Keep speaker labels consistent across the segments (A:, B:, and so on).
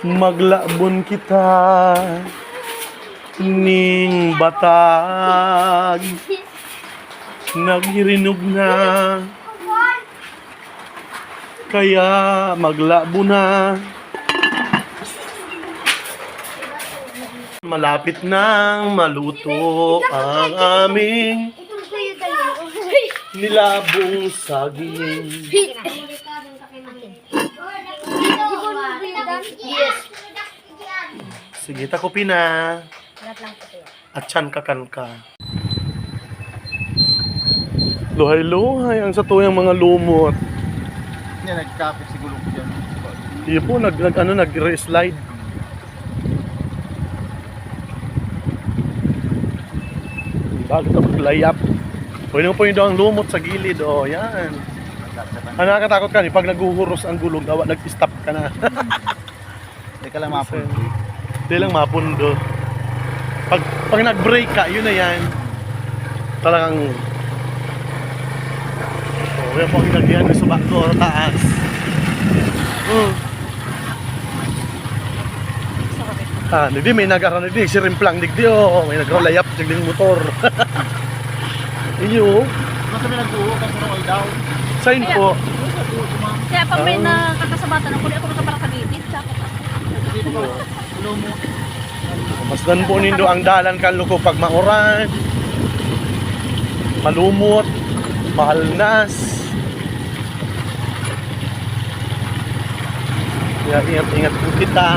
A: Maglabon kita ning batag, naghirinog na kaya maglabo na. Malapit nang maluto ang aming nilabong saging. Sige, takupin na. At tiyan kakan ka. Luhay-luhay ang sa tuyang mga lumot.
B: Yan, nagkapit siguro dyan.
A: Hindi po, nag-re-slide. Bago ito maglayap. Pwede mo po yun daw ang lumot sa gilid. O, yan. Ang nakakatakot ka, pag naguhuros ang gulong, nag-stop ka na.
B: Hindi ka lang mapundo.
A: Hindi lang mapundo. Pag nag-brake ka, yun na yan. Talagang... O, yan po ang ginagyan sa bako, taas. Hindi, may nag-aral digdi, sirimplang digdi, may nag-rolayap, digdi motor. Iyo.
B: Mas may nag-uho, kasi nung all down.
A: Sign po.
C: Kaya pag may nakakasabatan ako, di ako nakaparakagitid.
A: Masdan po nindo ang dalan kanluko pag mauran, malumot, mahalnas. Kaya ingat-ingat po kita.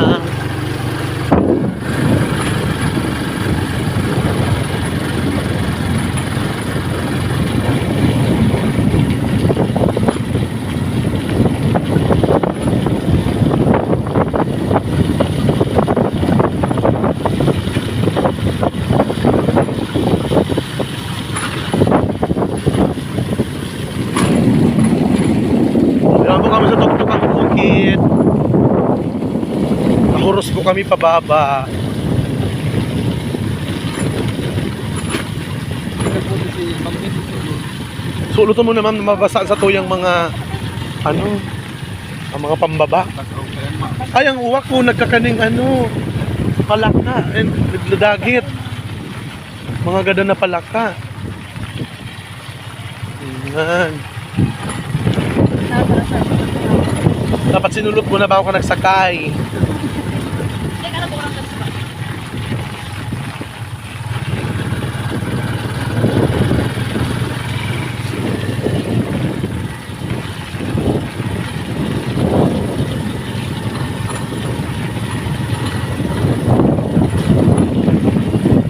A: Nahuros po kami pababa. Sulutan mo naman mabasa sa tuyang mga ang mga pambaba. Ay, ang uwak ko nagkakaning palaka and dagit. Mga gada na palaka. Yan. Dapat sinulot mo na bago ka nagsakay.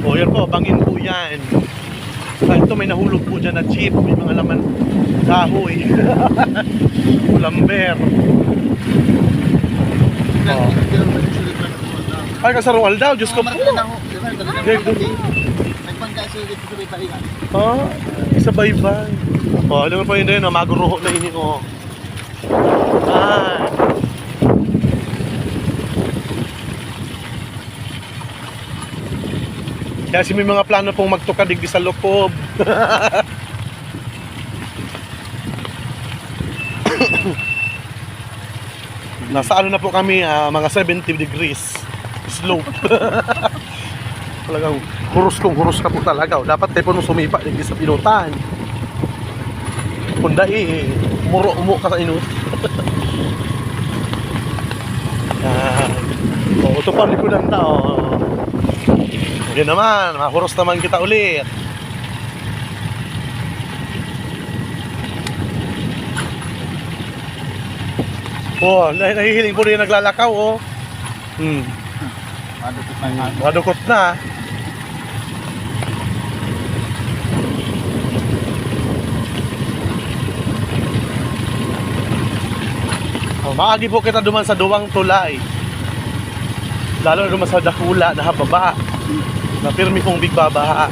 A: O yan po, bangin po yan. Ito may nahulog po dyan na jeep. May mga laman kahoy. Lamber. Oh. Ay, kasarong aldaw, Diyos ko po. Isa baybay. Alam mo pa yun din, maguruho na ini. Kasi may mga plano pong magtukadig sa loob. Nasa na po kami, mga 70 degrees slope. Talagang huros ka po talaga. Dapat tayo po nung sumipa sa pinutan. Kunda muro ka sa inut. Ito pa likod ng tao. Hindi naman, mahuros naman kita ulit. Nahihiling po rin naglalakaw, Madukot na. Maagi po kita duman sa duwang tulay. Lalo na duman sa dakula na hababa. Na pirmi pong bigbabaha.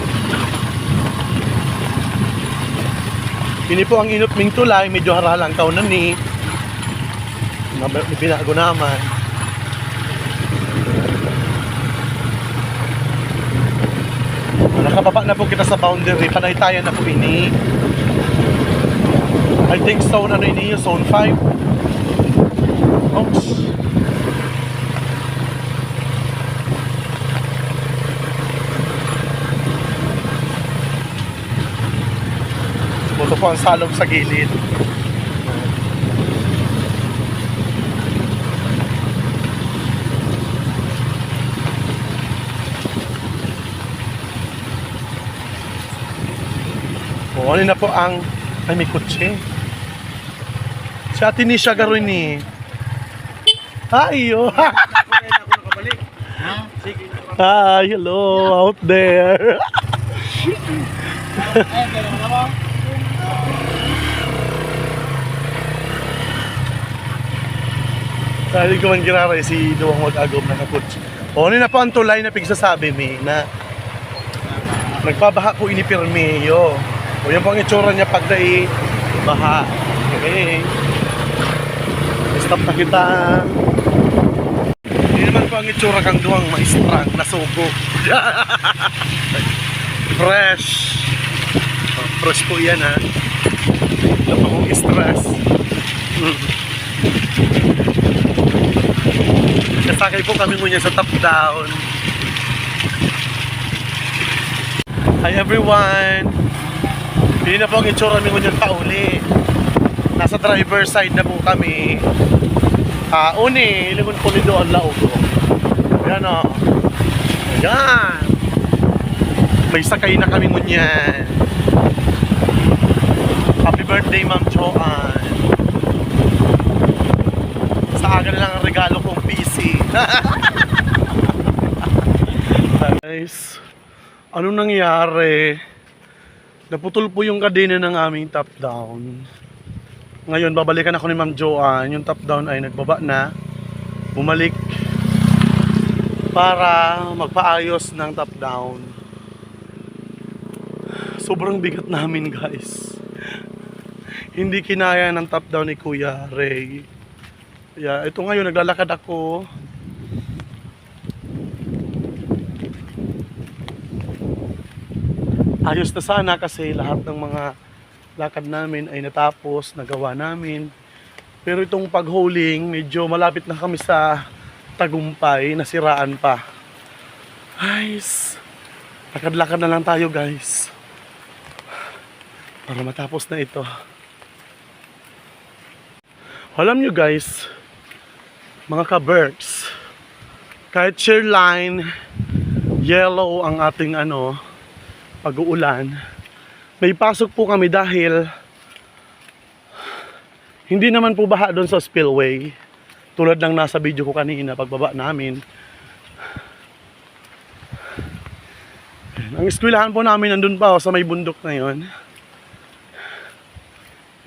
A: Ini po ang inot ming tulay, medyo haralang kaunan ni. Binago naman. Nakababa na po kita sa boundary. Panaytayan na po ini. I think zone ano ini, zone 5. Oops. po ang salog sa gilid. O, ano na po ang... Ay, may kutsi. Si Ate Nisha garoon ni. Hi, yo. Hi, hello out there. Sabi ko man kiraray si Duwang mag-agom na kaputsi. O, ano na po ang tulay na pigsasabi mi na nagpabaha po inipirmi yo. O yan po ang itsura niya pag dai baha. Okay. Stop na kita. Hindi naman po ang itsura kang Duwang maistrang na sugo. Fresh. Oh, fresh po yan ha. Wala pa kong stress. Kasakay po kami muna sa top down. Hi everyone! Hindi na po ang itsura namin ngunyan pauli. Nasa driver side na po kami. Uni, ilingon po ni doon laugo. Ayan o. Ayan. May sakay na kami ngunyan. Happy birthday Ma'am Joanne. Sa aga na lang ang regalo kong PC. Guys, anong nangyari? Naputol po yung kadena ng aming top down. Ngayon, babalikan ako ni Ma'am Joanne. Yung top down ay nagbaba na. Bumalik para magpaayos ng top down. Sobrang bigat namin guys. Hindi kinaya ng top down ni Kuya Ray. Yeah, ito ngayon naglalakad ako. Ayos na sana kasi lahat ng mga lakad namin ay natapos, nagawa namin. Pero itong pag-hauling, medyo malapit na kami sa tagumpay, nasiraan pa. Guys, lakad-lakad na lang tayo guys. Para matapos na ito. Alam nyo guys, mga ka-Berks, kahit shear line, yellow ang ating pag-uulan, may pasok po kami dahil hindi naman po baha doon sa spillway. Tulad ng nasa video ko kanina, pagbaba namin. Ang eskwelahan po namin nandun pa sa may bundok na yon.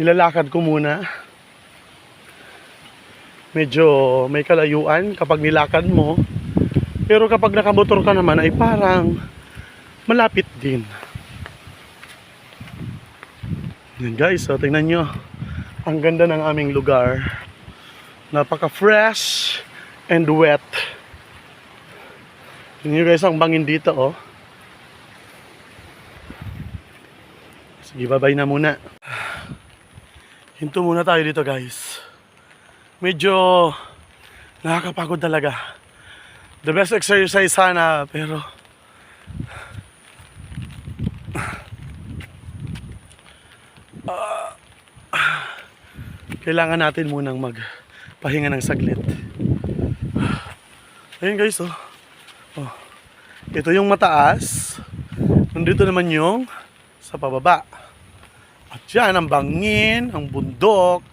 A: Nilalakad ko muna. Medyo may kalayuan kapag nilakad mo. Pero kapag nakamotor ka naman ay parang malapit din. Yan guys, so tingnan nyo. Ang ganda ng aming lugar. Napaka-fresh and wet. Tingnan nyo guys ang bangin dito oh. Sige, bye-bye na muna. Hinto muna tayo dito guys. Medyo nakakapagod talaga. The best exercise sana pero kailangan natin munang magpahinga ng saglit. Ayun guys oh. Oh. Ito yung mataas. Nandito naman yung sa pababa. At yan ang bangin, ang bundok.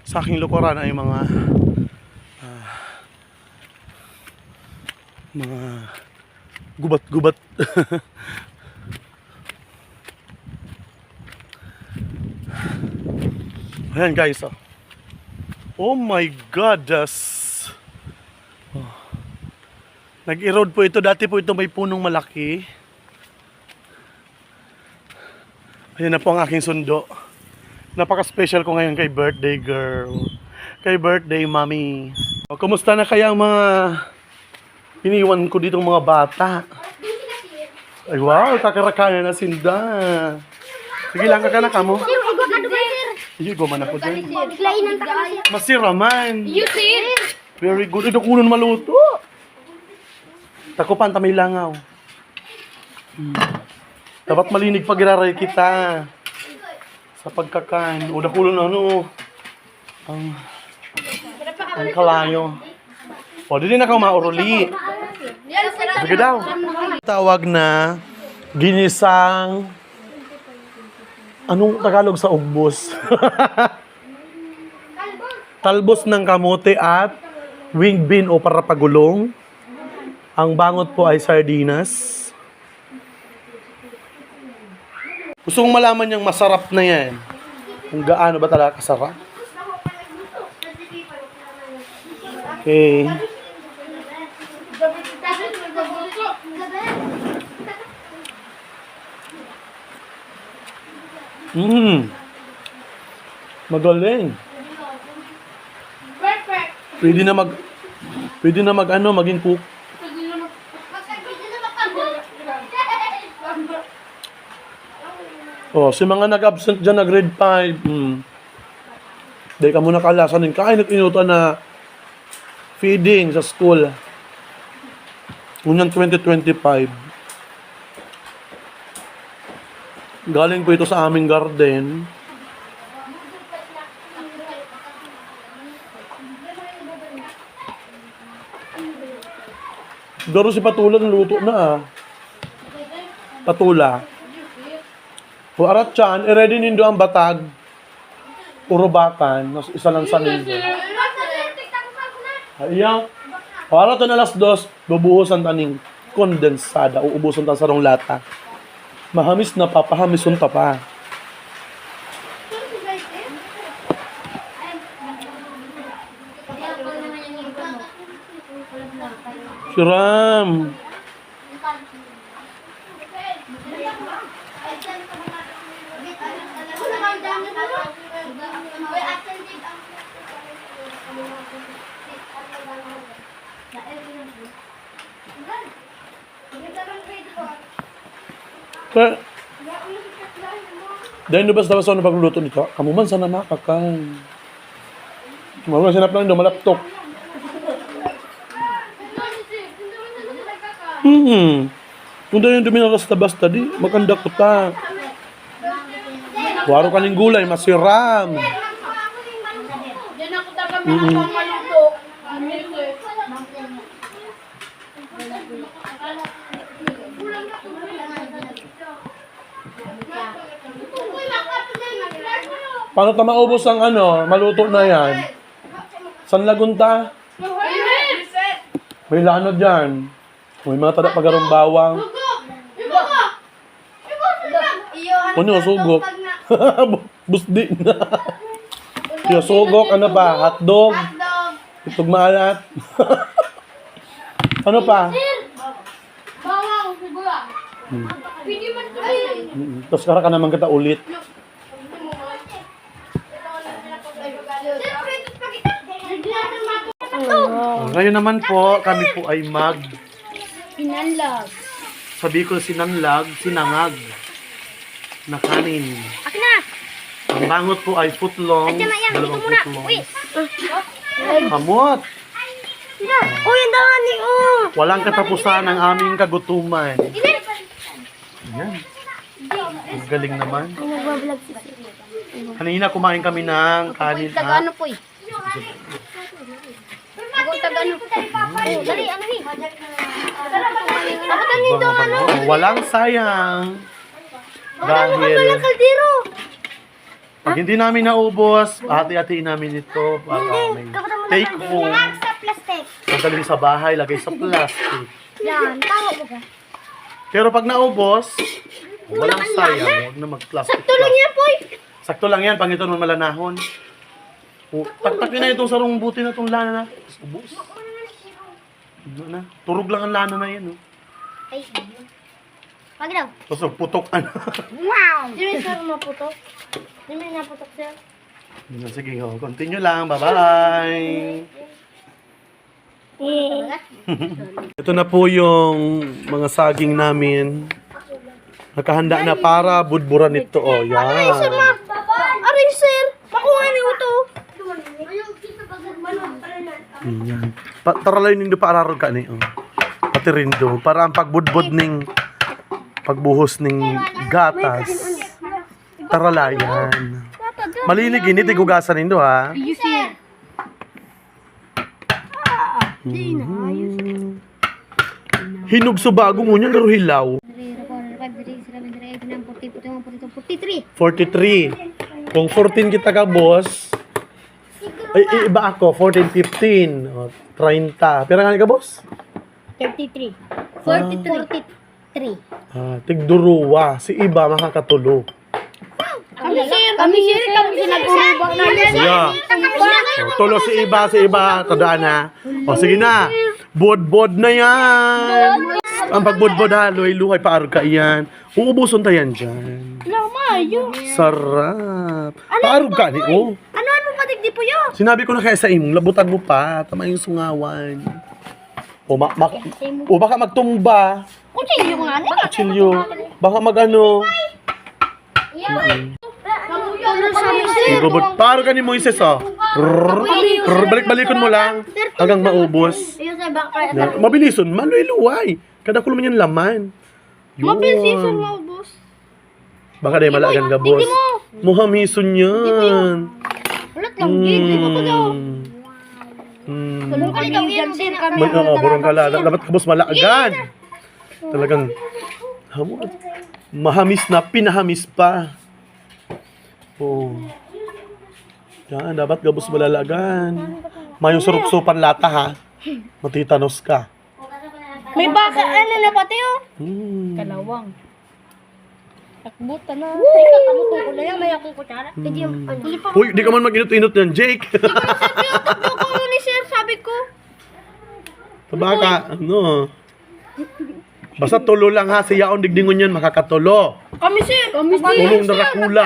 A: Sa aking lukuran ay mga gubat-gubat. Ayan guys oh. Oh my God, oh. Nag-erode po ito. Dati po ito may punong malaki. Ayan na po ang aking sundo. Napaka-special ko ngayon kay birthday girl. Kay birthday mommy. O, kumusta na kaya ang mga iniwan ko ditong mga bata? Ay wow, kakarakanan na sinda. Sige lang ka mo. Iyo, guman ako dyan. Masiraman.
C: You see?
A: Very good. Ito kunon maluto. Takupan, tamay langaw. Dapat malinig pag iraray kita. sa pagkakain. O nakulo na ano. Ang kalayo. O, di na ka mauruli. Sige daw. Tawag na ginisang anong Tagalog sa ugbos? Talbos ng kamote at wing bean o parapagulong. Ang bangot po ay sardinas. Gusto kong malaman yung masarap na yan. Kung gaano ba talaga kasarap. Okay. Magaling. Pwede na maging cook. Oh, si mga nag-absent dyan na grade 5. Dahil ka muna kalasanin. Kain at inutan na feeding sa school. Unyang 2025. Galing po ito sa aming garden. Garo si Patula luto na Patula. O arat chan, ready nindo ang batag. Urubakan. Isa lang sa nindo. Ayaw. O arat na alas 2, bubuhusan taning kondensada. Uubusan ta sa rong lata. Mahamis na papahamisun ta pa. Siram. Kaya, dahil nabas sa na pagluluto nito, kamuman sana makakain. Mga sinap lang doon, malaptok. Kung dahil yung duminaras na basta di, maganda ko ta. Waro ka ng gulay, masiram.
C: Yan ako dapat maluto.
A: Paano ta maubos ang maluto na yan? San lagunta? May lano dyan. May mga tada pagarong bawang. Ano, sugok. Busdi na. Yung sugok, ano pa? Hotdog. Itog maalat. Ano pa?
C: Bawang, sigura. Pwede man ito ay.
A: Tapos kara ka naman kita ulit. Ngayon naman po, kami po ay
C: Pinanlag.
A: sabi ko sinanglag, sinangag na kanin.
C: Akin na!
A: Ang bangot po ay footlong, dalawang footlong.
C: Uy!
A: Kamot!
C: Uy, ang dami!
A: Walang katapusan ang aming kagutuman. Ayan. Ang galing naman.
C: Nagbablog si
A: Kanina kumain kami ng kanin at
C: Tagano po eh. Ako tagano. Dali, ano eh? Dapat ang nito ano?
A: walang sayang. Dahil
C: Kaldero!
A: pag hindi namin naubos, hati-hatiin namin ito para may take home.
C: Sa plastic.
A: Madali sa bahay, lagay sa plastic.
C: Yan, tawa mo ka.
A: Pero pag naubos, walang sayang. Huwag na mag-plastic.
C: Sakto lang yan po eh.
A: Sakto lang yan, pang ito naman malanahon. Taktakin na itong sarong buti na itong lana na. Tapos ubos. Ano na? Turog lang ang lana na yan.
C: Ay, wag daw.
A: Tapos putok.
C: Wow! Di may sarang maputok. Di may naputok sir.
A: Sige, continue lang. Bye-bye! Ito na po yung mga saging namin. Nakahanda na para budburan nito. Oh, yan.
C: Aray sir! Pakuha niyo ito.
A: Yan. Taralay nindo pa ararog ka ni. Oh. Pati rin do. Para ang pagbudbud ning pagbuhos ning gatas. Taralayan. Malinig ini tigugasan nindo ha.
C: You sir.
A: Hinog sa bago mo niya, pero hilaw. 43. Kung 14 kita ka, boss. Ay, iba ako, 14, 15. O, 30. Pero nga ka, boss?
C: 33. 43.
A: Tigduruwa. Si iba makakatulo.
C: Kami sir, nagurubak na yan.
A: Yeah. Tulo si iba. Tandaan na. O, sige na. Bod na yan. Ang pagbod ha, luhay-luhay, paarog ka yan. Uubuson tayo dyan.
C: Mayo.
A: Sarap. Paarog ka ni, oh.
C: Ano mo patigdi po yun?
A: Sinabi ko na kaya sa imong, labutan mo pa. Tama yung sungawan. O, baka magtumba.
C: Kutsilyo nga na.
A: Chilyo. Baka magano. Robot. Paarog ka ni Moises, oh. Balik-balikon mo lang. Hanggang maubos. Mabilison, maluy-luway. Kada kulo man yung laman. Mabilison, maubos. Baka dahil malagan ka, boss. Muhamison yan.
C: Ulat lang, gigi mo to daw.
A: Burong ka lang. Dapat ka, boss, malagan. Talagang, mahamis na, pinahamis pa. Oh. Yan, dapat ka, boss, malalagan. Mayong surup-supan lata, ha. Matitanos ka.
C: May baka, ano na pati oh.
D: Kalawang.
C: Takbutan na. Ay, kakamuto ko na yan. May akong kutsara. Hindi yung ano.
A: Uy, di ka man mag-inot-inot yan, Jake.
C: Takbo ko ni sir, sabi ko.
A: Tabaka, ano. Basta tulo lang ha, sa yaon digdingon yan, makakatulo.
C: Kami sir.
A: Tulong na rakula.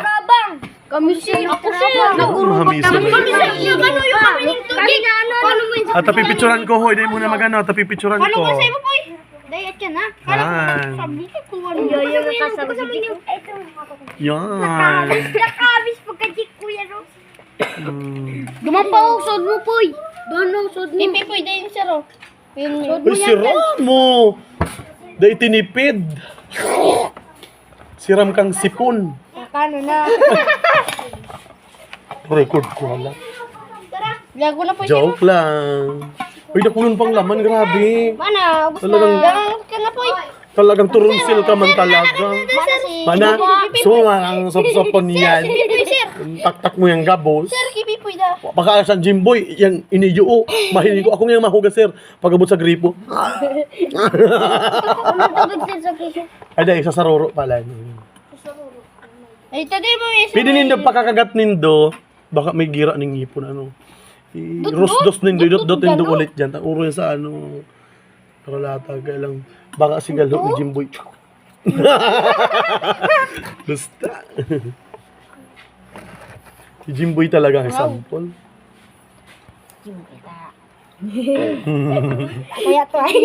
C: Kami sir. Ako sir.
A: Mahamiso na
C: Kami sir.
A: yun.
C: Ano yung kami nito? Paano mo yun?
A: At tapipicturan ko, hoy, dahil muna magano, tapipicturan
C: Paano
A: ko.
C: mo sa'yo po eh? Dayat yan ha.
A: Yan.
C: Sabi ko kung ano. Yung kasama niyo.
A: Yan.
C: Nakabis pagka-jik ko yan o.
D: Dumampaw, sod mo, poy.
C: Doon sod mo. Ipipoy dahil sir o.
A: Uy, siram mo. Dahil tinipid. Siram kang sipon.
C: Kano na.
A: Record ko hala.
C: Lago na po sir.
A: Joke lang. Uy, nakulon pang laman, grabe.
C: Mana, gusto
A: Talagang-
C: na. Ka na po eh.
A: Talagang turunsil ka man talaga. Mana, so ang sop-sopon niyan.
C: Sir.
A: Taktak mo yung gabos.
C: Sir, kipipoy da.
A: Baka sa Jimboy, yung iniyo. Mahinig ko. Ako nga mahuga, sir. Pagabot sa gripo. Ay, dahil sa saroro pala.
C: Ay, tadi mo eh.
A: Pwede nindo pakakagat nindo. Baka may gira ng ngipon, ano. Rosdos nindo, dot nindo ulit dyan. Uro yun sa ano. Karalata, kaya lang. Baka sigalo ni Jimboy. Basta. Si Jimboy talaga ang sample.
C: Kuya to ay.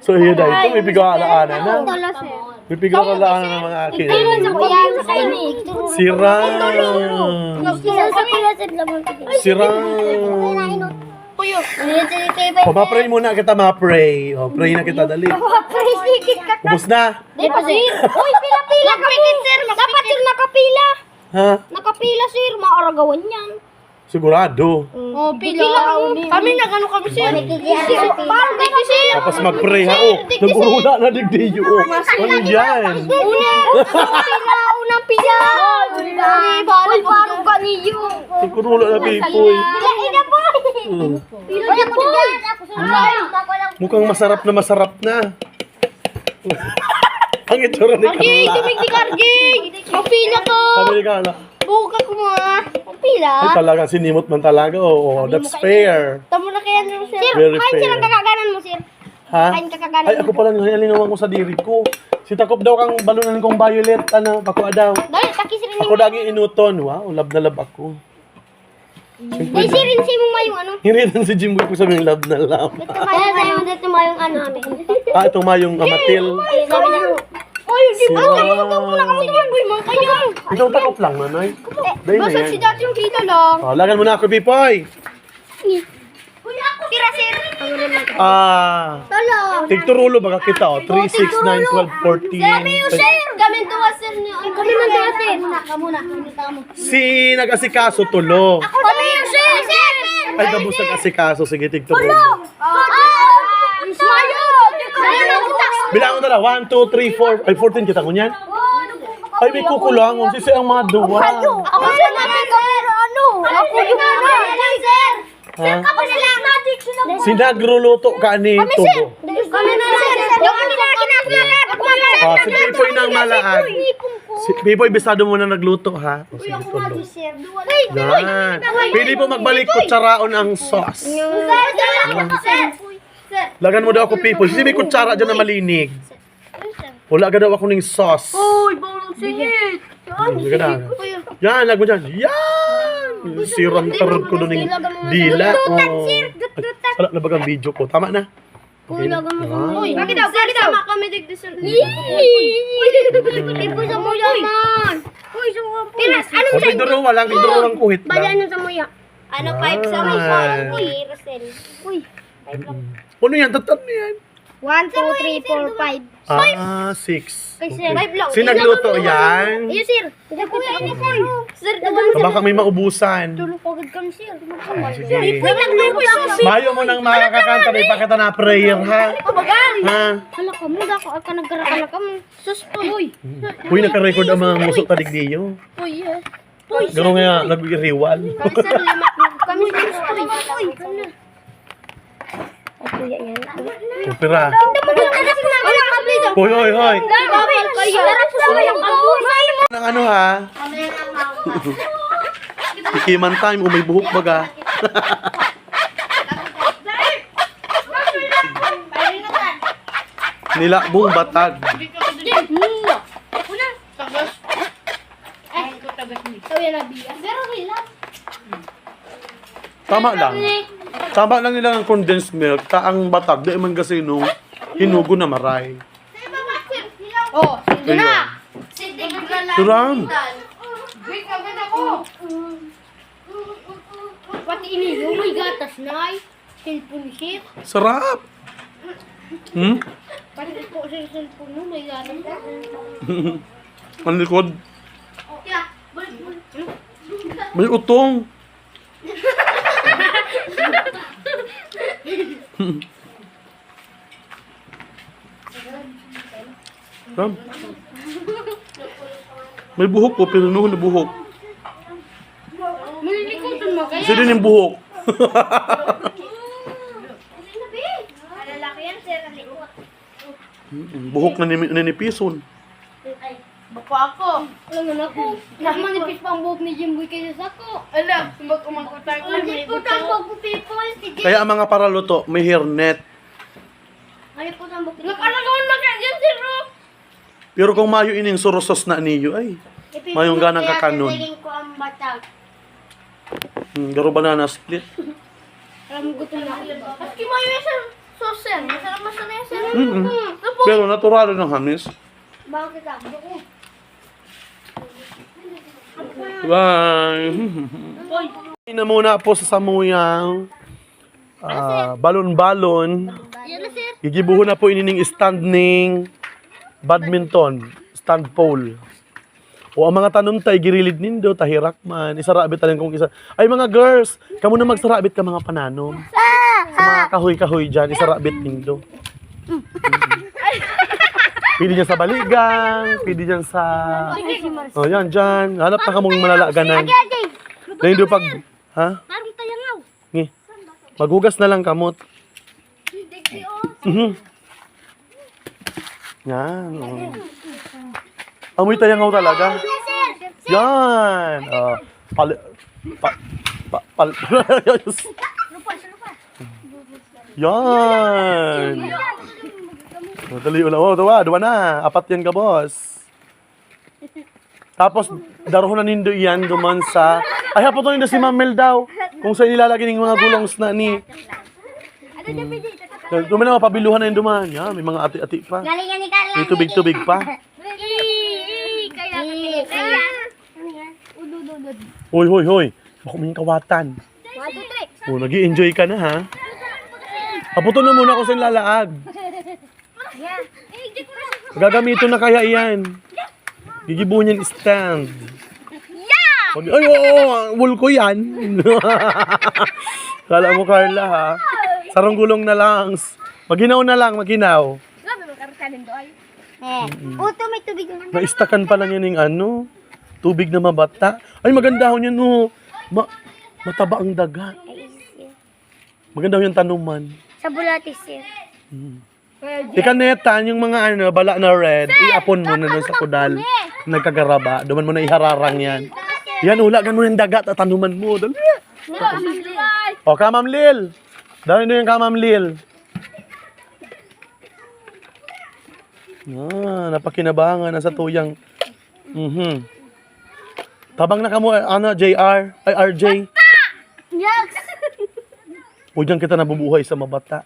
A: So, yun dahil ito, may pigawalaanan na.
C: Tolo sir.
A: May pigawalaanan ng mga akin.
C: Ito sa kuya sa kaini.
A: Sira.
C: Isa sa kuya sa lamang ko.
A: Sira.
C: Kuya.
A: Ma-pray muna kita, ma-pray. O, pray na kita, dali. Ubus na.
C: Di pa sir. Uy, pila-pila ka sir. Dapat sir nakapila.
A: Ha?
C: Nakapila sir, maaragawan yan.
A: Sigurado.
C: Oh, pila kami na gano kami sir. Parang gano sir.
A: Tapos mag-pray ha. O, nag-urula na digdiyo. Ano yan?
C: Unang pila. Uy, parang kaniyo.
A: Nag-urula na pipoy.
C: Pila po. Pila po.
A: Mukhang masarap na. Ang itsura ni
C: Argay,
A: Carla.
C: tumig ni Argay. Mapila ko.
A: Sabi ni Carla,
C: Buka ko mga. Mapila.
A: ay talaga sinimot man talaga. Oo, that's fair.
C: Tamo na kaya nyo sir.
A: Very
C: Kain
A: fair.
C: silang kakaganan mo sir.
A: Ha?
C: Kain kakaganan
A: Ay, ako pala nalinawan ko sa diri ko. Si Takop daw kang balunan kong violet. Ano, pakuha daw.
C: Dahil, takis rin
A: Ako dagi inuton. Wow, love na love ako.
C: Dahil sir, rin siya mo mayong ano.
A: Hinitan si Jimboy ko sabi ng love na love.
C: Dito mayong ano.
A: Ah, ito mayong amatil.
C: Sabi niya, Oy, di ba?
A: Sira.
C: Tumutog mo na kami tumagboy man kayo.
A: Ikaw Takop lang, nanay. Dahil na
C: Basta si
A: yan.
C: dati yung kita lang.
A: Oh, lagan mo na ako, Pipoy.
C: Kuya, ako Pira, sir.
A: Tolo. Tigturulo baga kita, 3, 6, 9, 12, 14.
C: Kami tuwa, sir. Kami nagawa, sir. Kamuna.
A: Si nag-asikaso, tulo.
C: Kami yun, sir.
A: Ay, gabos nag-asikaso. Sige, tigturulo.
C: Mayo.
A: Bilang mo na 1, 2, 3, 4. Ay, 14 kita ko niyan. Ay, may kukulangon. Sisi ang mga duwa.
C: Ako, sir. Ano? Ako yung sir.
A: Ha?
C: Ako sila.
A: Sinagruluto ka ni Tubo.
C: Kami na, sir. Yung kanila,
A: Ah, si Pipoy nang malaan. Si Pipoy, bisado mo na nagluto, ha? O, sige, tulo. Yan. Pili po magbalik kutsaraon ang sauce. Lagan mo daw ako, Pipoy. Sisi may kutsara dyan na malinig. Wala ka daw ako ng sauce.
C: Uy, bawang singit.
A: Sige na. Yan, lag mo dyan. Yan! Siram tarod ko doon ng dila. Oh. Wala na bagang video ko. Tama na. Okay na.
C: Uy, bakit daw? Sama kami digdesal. Ipo sa muya man. Uy, sa mga po. Pinas, anong
A: O, tigduro walang, tigduro walang kuhit
C: Bayan
A: lang.
C: nyo sa muya. Ano, 5 sa muya. Uy, Rosel. Uy.
A: Ano yan? Tatan mo yan.
C: 1, 2, 3, 4, 5.
A: 6.
C: Kay sir. 5 lang.
A: Sinagluto yan.
C: Iyo, sir. Sir,
A: Baka may maubusan.
C: tulog agad kami, sir.
A: Sige.
C: Uy, nagluto.
A: Mayo mo nang makakakanta. May pakita na prayer, ha?
C: Kabagan.
A: Ha?
C: Hala ka mo, dako ka nagkaraka na kamo. Sus po. Uy.
A: Uy, nakarecord ang mga musok tadig niyo.
C: Uy,
A: Gano'n nga, nag-riwal.
C: kami sir, lima. Kami sir. Uy. Kuya yan.
A: Opera.
C: Wala ka, please.
A: Hoy, hoy, hoy.
C: Bawal kayo. Tara po sa yung kabusay mo.
A: Nang ano, ha? Ikiman time, may buhok baga. Nilakbong batag. Tama lang. Tama lang nila ng condensed milk. Taang batag. Di man kasi nung hinugo na maray.
C: Oh,
A: Ayun. Turam.
C: pati ini yung may gatas na ay. Cellphone shit.
A: Sarap. Hmm?
C: Pati po sa cellphone mo may gatas na.
A: Ang likod. May utong. Ram. May buhok po, pero noon na buhok.
C: Malilikutan mo kaya.
A: Kasi din yung buhok.
C: Lalaki yan, sir. Nalikot.
A: Buhok na ninipison.
C: Bako ako. Alam mo na ako. Mas manipis pa ang buhok ni Jimboy kaysa sa ako. Alam, kumangkutan ko. Kumangkutan ko po people.
A: Kaya ang mga paraluto, may hairnet.
C: Ay po ang buhok. Nakalagawan na kaya dyan, sir.
A: Pero kung mayo ining surosos na niyo, ay, mayong ganang kakanon.
C: Tingin ko ang batag.
A: Garo banana split.
C: Alam mo gutom na ako. At kimayo yan, sir. Sir. Masarap masarap yan, sir.
A: Pero natural ng hamis.
C: Bakit ka?
A: Bye! Na muna po sa samuyang balon-balon.
C: Yan na, sir.
A: Gigibuho na po inining stand ning badminton, stand pole. O ang mga tanom tay girilid nindo, tahirak man, isarabit tanin kung isa. Ay mga girls, kamo na magsarabit ka mga pananom. Sa mga kahoy-kahoy dyan, isarabit nindo. Pili dyan sa baligang, pili dyan sa... Oh, yan, dyan. Hanap na kamong malalaganan. Na hindi pag... Ha?
C: Parang tayangaw.
A: Ngi. Maghugas na lang kamot. Yan. Oh. Amoy tayangaw talaga. Yan. Yan. Dali ulang. Oh, duwa na. Apat yan ka, boss. Tapos, daroon na nindo yan duman sa... Ay, hapon to nindo si Mamel daw. Kung saan nilalagay ng mga gulongs na ni... Duman na, mapabiluhan na yung duman. Yan, may mga ati-ati pa.
C: Galingan ni Carla.
A: May tubig-tubig pa.
C: Kaya.
A: Hoy, hoy, hoy. Baka may kawatan.
C: 1, 2, 3.
A: Oh, nag-i-enjoy ka na, ha? Paputo na muna ako sa lalaag. Gagamito na kaya yan. Gigibuhin yan stand. Ay, oo, wool ko yan. Kala mo, Carla, ha? Sarong gulong na lang. Maginaw na lang, maginaw.
C: Uto, may tubig naman.
A: Naistakan pa lang yan yung ano, tubig na mabata. Ay, maganda ho yan, no. Mataba ang daga. Maganda ho yung tanuman.
C: Sa bulatis, sir.
A: Ikanetan, yung mga ano, bala na red, iapon mo na doon sa kudal. Nagkagaraba, duman mo na ihararang yan. Yan, ulagan mo yung dagat at tanuman mo. Dali. O, Kamam Lil. Dali na yung Kamam Lil. Napakinabangan na sa tuyang. Tabang na ka mo, ano, JR, ay RJ.
C: Yes!
A: O dyan kita nabubuhay sa mabata.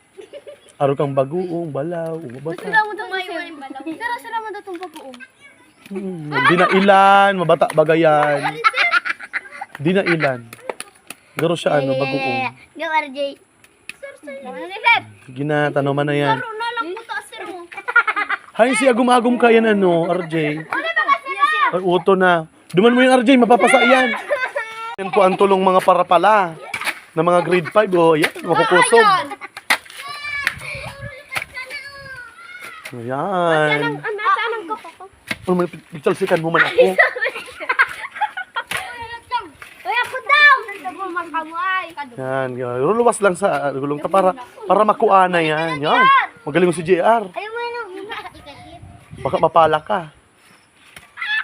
A: Aro kang baguong, balaw, mabata.
C: Sira mo daw yung balaw. Sira mo daw itong papuong.
A: Di na ilan, mabata bagayan. Di na ilan. Garo siya ano, baguong.
C: Go, RJ. Sir.
A: Sige na, tanaman na yan.
C: Na lang po taas, sir mo.
A: Hay, si agum-agum ka yan ano, RJ. Ay, uto na. Duman mo yung RJ, mapapasa yan. Yan po ang tulong mga parapala na mga grade 5. Oh, yan, makukusog. Ayan.
C: Nasaan ang koko ko?
A: Ano man, pichalsikan mo man ako.
C: Uy, ako daw! Nagtabo magkamuay.
A: Yan, yan. Luluwas lang sa gulong ta para makuha na yan. Yan. Magaling mo si JR.
C: Ayaw mo yun.
A: Baka mapala ka.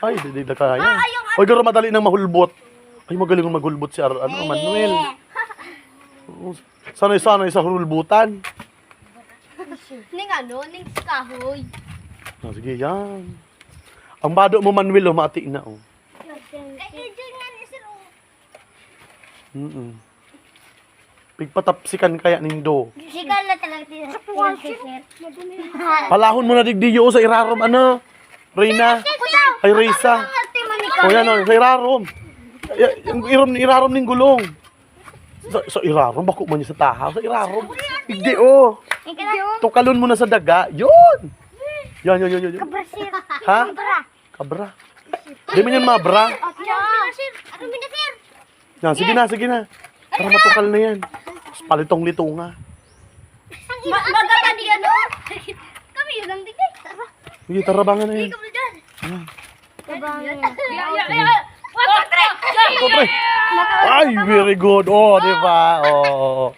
A: Ay, di na kaya. Oy, garo madali nang mahulbot. Ay, magaling mo maghulbot si Manuel. Sanay-sanay sa hulbutan.
C: Ning ano? Ning kahoy.
A: Sige, yan. Ang bado mo, Manuel, mati na, oh. Pigpatapsikan kaya nindo.
C: Sigal na talaga sir.
A: Palahon mo na digdiyo sa irarom, ano? Reyna. Ay, Reysa. O yan, o, sa irarom. Irarom ning gulong. Sa irarom, bako man niya sa tahaw. Sa irarom. Hindi, oh. Tukalon mo na sa daga. Yun. Yan.
C: Kabra sir.
A: Ha? Kabra. Di man yan mabra.
C: Sir, ano na sir?
A: Yan, sige na. Para matukal na yan. Tapos palitong-litunga.
C: Magkata di ano? Kami yun ang digay. Tara.
A: Sige, tarabangan na yan.
C: Ikaw na dyan.
A: Yan.
C: Tabangin.
A: Ito, pre. Ay, very good. Oh, di ba? Oh.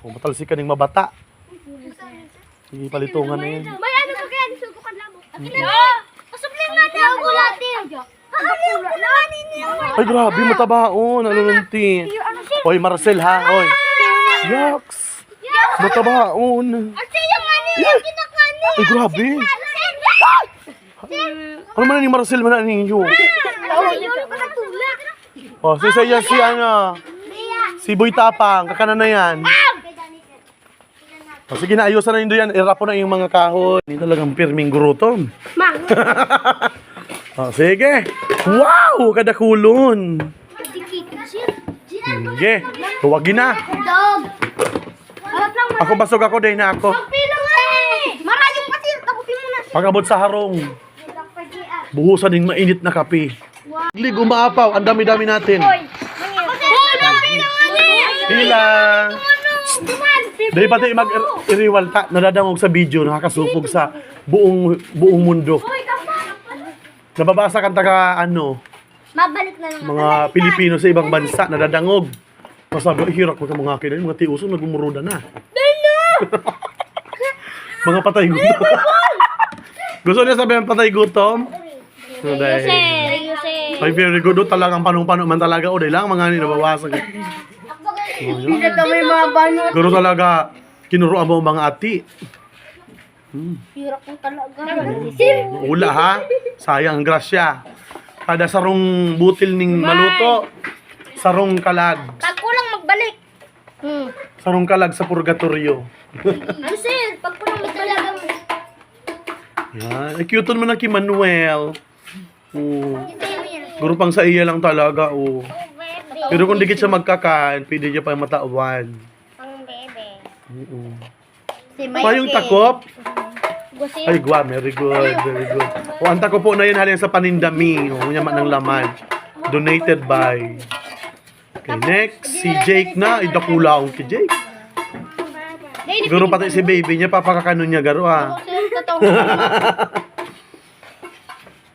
A: Kung matalsik ka ng mabata. Sige, palitungan na yan.
C: May ano ba kaya? Subukan lang mo. Pasubling natin ang gulatin. Lawanin niyo.
A: Ay, grabe, mataba. Oh, nalulunti. Oy, Marcel, ha? Oy. Yaks. Mataba. Oh.
C: Ate, yung ano yung kinakani.
A: Ay, grabe. Ano man ni Marcel man ninyo? Oh, si Saya si ano? Si Boy Tapang, kakana na yan. Oh, sige na, ayusan na nindo yan. Irapo na yung mga kahoy. Hindi talagang pirming gurutom. Oh, sige. Wow, kada kulon. Sige, huwagin na.
C: Dog. Harap lang.
A: Ako basog ako, day na ako.
C: Pilong eh. Maraming pati. Takupin mo na.
A: Pagabot sa harong. Buhusan ng mainit na kape. Lig, umaapaw. Ang dami-dami natin. Hilang. Dahil pati mag-iriwal ta, nadadangog sa video, nakakasupog sa buong mundo. Nababasa kan taga ano,
C: Mabalik na lang.
A: mga Pilipino sa ibang bansa, nadadangog. Masabi, hirap ko ka mga akin, mga tiuso, nagumuruda na. Mga patay gutom. Gusto niya sabihin patay gutom? So, dahil, ay, very good. Talagang panong-pano man talaga. O, dahil lang, mga nabawasan.
C: Hindi na kami mabano.
A: Garo talaga, kinuruan mo mga ati.
C: Hirap mo talaga.
A: Ula ha, sayang ang grasya. Kada sarong butil ning maluto, sarong kalag.
C: Pag kulang magbalik.
A: Sarong kalag sa purgatorio.
C: Ano sir? Pag kulang magbalik.
A: Yan, cute naman ng Manuel. Guro pang sa iya lang talaga. Pero kung dikit siya magkakan, pwede niya pa matawan.
C: Ang bebe.
A: Payong takop?
D: Gusin.
A: Ay, gwa, very good, very good. O, ang takop po na yun halin sa panindami. O, yaman ng laman. Donated by. Okay, next, si Jake na. Ay, dakula akong kay Jake. Garo pati si baby niya, papakakanon niya, garo ah.
D: Sir, tatawa.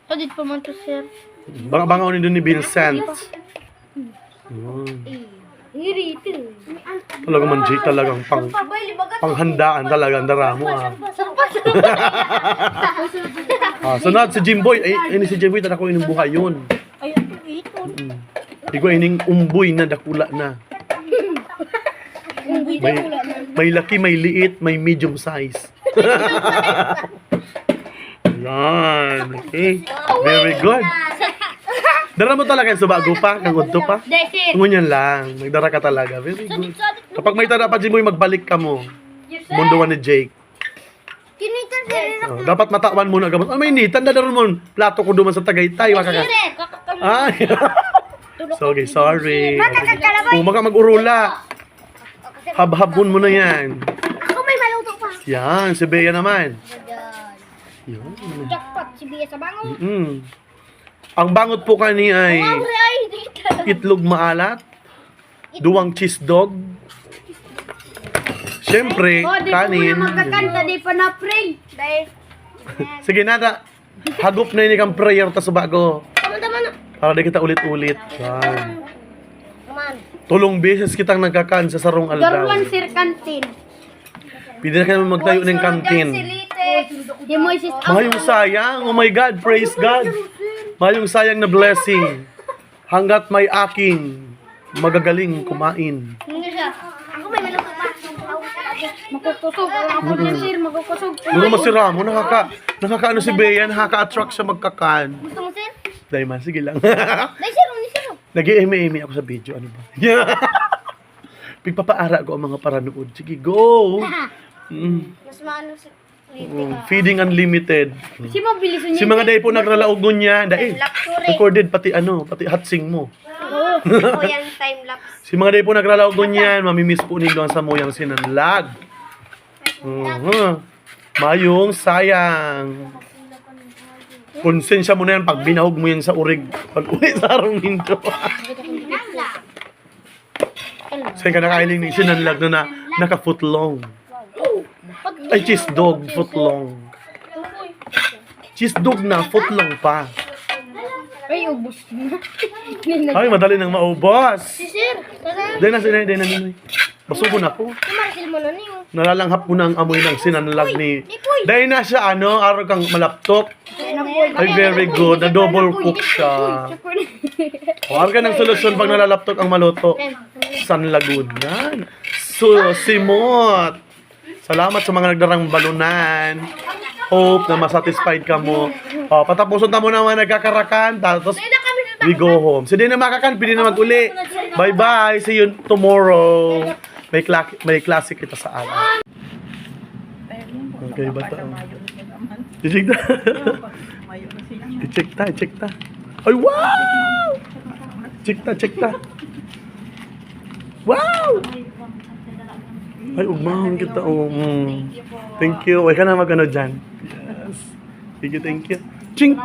D: So, dito pa man to, sir.
A: Banga unin doon ni Vincent.
C: Hirito.
A: Talaga man, Jake, talagang panghandaan talaga ang dara mo ah. Sunod si Jimboy. Ay, ini si Jimboy, tanda ko inubuhay yun.
D: Ay, ito.
A: Ikaw ining umboy na dakula na. May laki, may liit, may medium size. Yan. Okay. Very good. Dara mo talaga yung subago pa, kang udto pa.
D: Sir.
A: Ngunyan lang. Nagdara ka talaga. Very good. Kapag may tanda pa, Jimboy, magbalik ka mo. Munduan ni Jake.
C: Kinita sir.
A: Oh, dapat matawan muna gamot. Oh, may nitan na daron mo. Plato ko duman sa Tagaytay. Waka ka. Ay. So, okay, sorry. Maka mag-urula. Habhabon mo na yan.
C: Ako may maluto pa.
A: Yan, si Bea naman. Yan.
C: Jackpot si Bia sa bangon.
A: Ang bangot po kani ay
C: Ay, dito.
A: itlog maalat, duwang cheese dog, syempre, kanin.
C: Magkakanta di pa na pray. Dahil.
A: Sige nada, hagop na ini kang prayer ta subago.
C: Tama-tama na.
A: Para di kita ulit-ulit. Yan.
C: Man.
A: Tulong beses kitang nagkakan sa sarong aldaw.
C: Garuan sir kantin.
A: Pwede na kayo magtayo ng kantin.
C: Di mo isis.
A: Mayong sayang. Oh my God, praise God. Mayong sayang na blessing. Hanggat may aking magagaling kumain.
C: Hindi siya. Ako may maluto pa. Makukusog. Ako sir, makukusog.
A: Gusto mo si Ramo, nakakaano si Bea, nakaka-attract siya magkakan.
C: Gusto mo sir?
A: Dahil man, sige lang.
C: Dahil sir, ni sir.
A: Nag-eme-eme ako sa video, ano ba? Pigpapaara ko ang mga paranood. Sige, go!
C: Mas maano si
A: Feeding unlimited.
C: Si mabilis niya.
A: Si mga day po nagralaog nun niya. Dahil,
C: Luxury.
A: recorded pati pati hatsing mo.
C: Oo. Ako yung time lapse.
A: Si mga day po nagralaog nun yan, mamimiss po ninyo ang samuyang sinanlag. Mayong sayang. Konsensya mo na yan pag binahog mo yan sa urig. Pag uwi sa arong nindo. Saan ka nakailing ng sinanlag na naka-footlong? Ay, cheese dog, footlong. Cheese dog na, footlong pa.
C: Ay, ubos na.
A: Ay, madali nang maubos.
C: Si sir.
A: Dahil na, Basugo na po.
C: Si Marcel mo na niyo.
A: Nalalanghap po na ang amoy ng sinanlag ni... Dahil na siya, araw kang malaptok. Ay, very good. Na double cook siya. O, araw ka ng solusyon pag nalalaptok ang maluto. San Laguna. Simot. Salamat sa mga nagdarang balunan. Hope na masatisfied ka mo. O, patapuson na mo na mga nagkakarakan. Tapos, we go home. So, di na makakan, pwede na mag-uli. Bye-bye. See you tomorrow. May klase kita sa aga. Okay, bata. I-check ta. I-check ta. Ay, wow! Check ta. Wow! Ay, umahon kita. Thank you. Huwag ka na mag-ano dyan. Yes. Thank you. Ching!